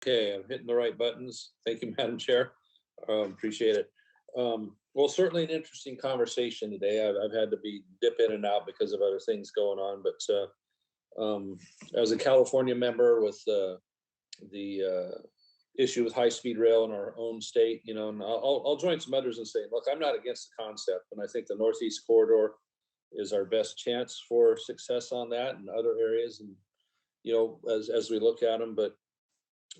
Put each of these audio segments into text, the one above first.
Okay, I'm hitting the right buttons. Thank you, Madam Chair. Appreciate it. Well, certainly an interesting conversation today. I've had to dip in and out because of other things going on, but as a California member with the issue with high-speed rail in our own state, you know, and I'll join some others in saying, look, I'm not against the concept, and I think the Northeast Corridor is our best chance for success on that and other areas, and you know, as we look at them. But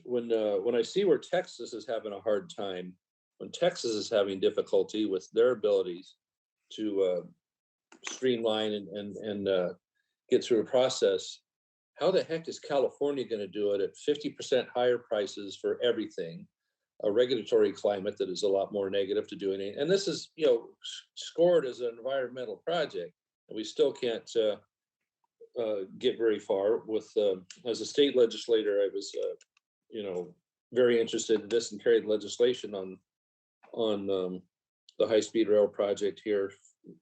when I see where Texas is having a hard time, when Texas is having difficulty with their abilities to streamline and get through a process, how the heck is California going to do it at 50% higher prices for everything, a regulatory climate that is a lot more negative to doing it? And this is, you know, scored as an environmental project, and we still can't get very far with, as a state legislator, I was, you know, very interested in this and carried legislation on the high-speed rail project here,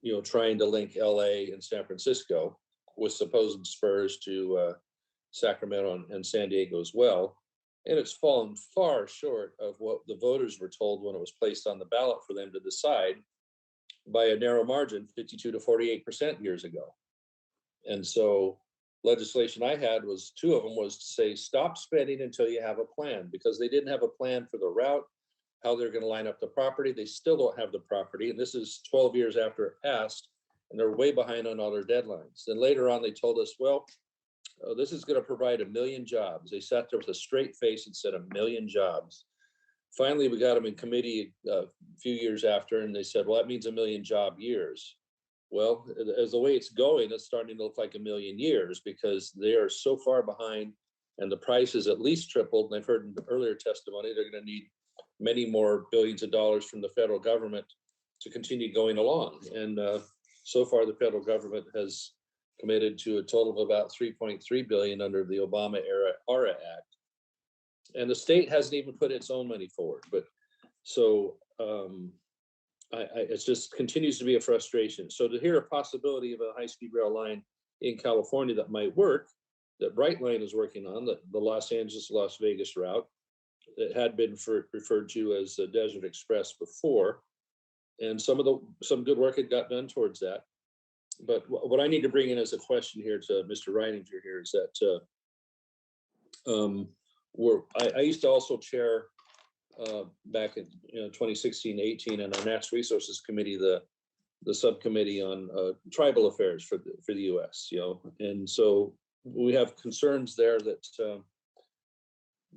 you know, trying to link LA and San Francisco with supposed spurs to Sacramento and San Diego as well. And it's fallen far short of what the voters were told when it was placed on the ballot for them to decide by a narrow margin, 52 to 48% years ago. And so legislation I had was, two of them was to say, stop spending until you have a plan, because they didn't have a plan for the route, how they're going to line up the property. They still don't have the property. And this is 12 years after it passed, and they're way behind on all their deadlines. Then later on, they told us, well, this is going to provide 1 million jobs. They sat there with a straight face and said 1 million jobs. Finally, we got them in committee a few years after, and they said, well, that means 1 million job years. Well, as the way it's going, it's starting to look like 1 million years, because they are so far behind, and the price is at least tripled. And I've heard in the earlier testimony, they're going to need many more billions of dollars from the federal government to continue going along. And so far, the federal government has committed to a total of about 3.3 billion under the Obama era ARA Act. And the state hasn't even put its own money forward. But so it just continues to be a frustration. So to hear a possibility of a high-speed rail line in California that might work, that Brightline is working on, the Los Angeles, Las Vegas route, it had been referred to as the Desert Express before, and some good work had got done towards that. But what I need to bring in as a question here to Mr. Reininger here is that I used to also chair back in 2016-18 in our Natural Resources Committee, the subcommittee on tribal affairs for the U.S. You know, and so we have concerns there that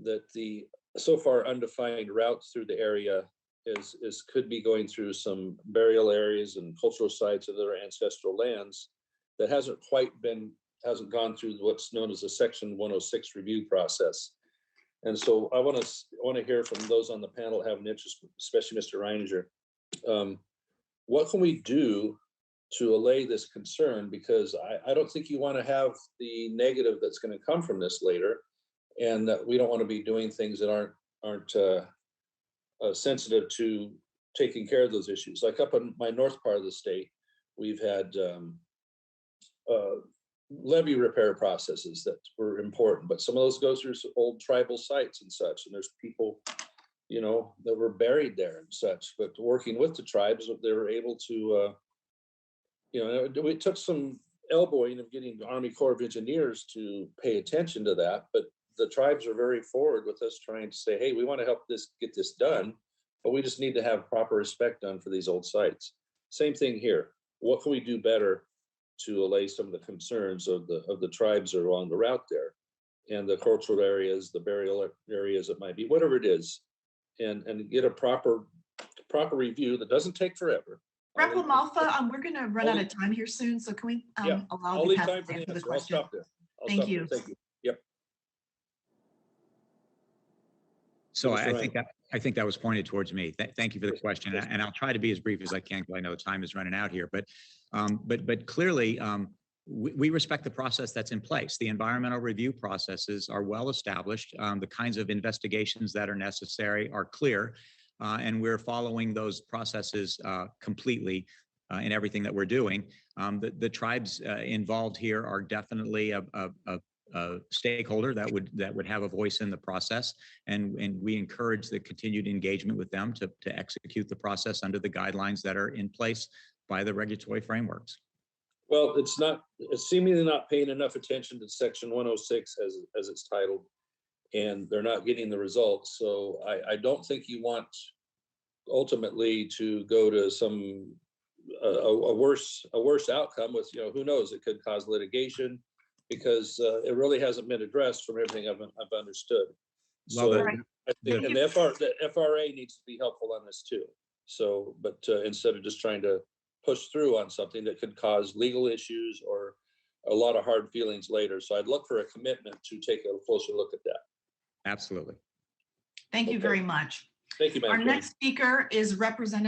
that the so far undefined routes through the area could be going through some burial areas and cultural sites of their ancestral lands that hasn't gone through what's known as a Section 106 review process. And so I want to hear from those on the panel that have an interest, especially Mr. Reininger. What can we do to allay this concern? Because I don't think you want to have the negative that's going to come from this later, and that we don't want to be doing things that aren't sensitive to taking care of those issues. Like up in my north part of the state, we've had levee repair processes that were important, but some of those go through old tribal sites and such, and there's people, you know, that were buried there and such. But working with the tribes, they were able to, you know, it took some elbowing of getting the Army Corps of Engineers to pay attention to that, but the tribes are very forward with us, trying to say, hey, we want to help get this done, but we just need to have proper respect done for these old sites. Same thing here. What can we do better to allay some of the concerns of the tribes that are along the route there, and the cultural areas, the burial areas, it might be, whatever it is, and get a proper review that doesn't take forever. Rep. LaMalfa, we're going to run out of time here soon, so can we allow the panel to answer the question? I'll stop there. Thank you. Thank you. Yep. So I think that was pointed towards me. Thank you for the question, and I'll try to be as brief as I can, because I know time is running out here. But clearly, we respect the process that's in place. The environmental review processes are well established. The kinds of investigations that are necessary are clear, and we're following those processes completely in everything that we're doing. The tribes involved here are definitely a stakeholder that would have a voice in the process, and we encourage the continued engagement with them to execute the process under the guidelines that are in place by the regulatory frameworks. Well, it's seemingly not paying enough attention to Section 106 as it's titled, and they're not getting the results. So I don't think you want ultimately to go to some a worse outcome with, who knows, it could cause litigation, because it really hasn't been addressed from everything I've understood. So I think, and the FRA needs to be helpful on this too. So, but instead of just trying to push through on something that could cause legal issues or a lot of hard feelings later. So I'd look for a commitment to take a closer look at that. Absolutely. Thank you very much. Thank you, Madam Our Chairman. next speaker is Representative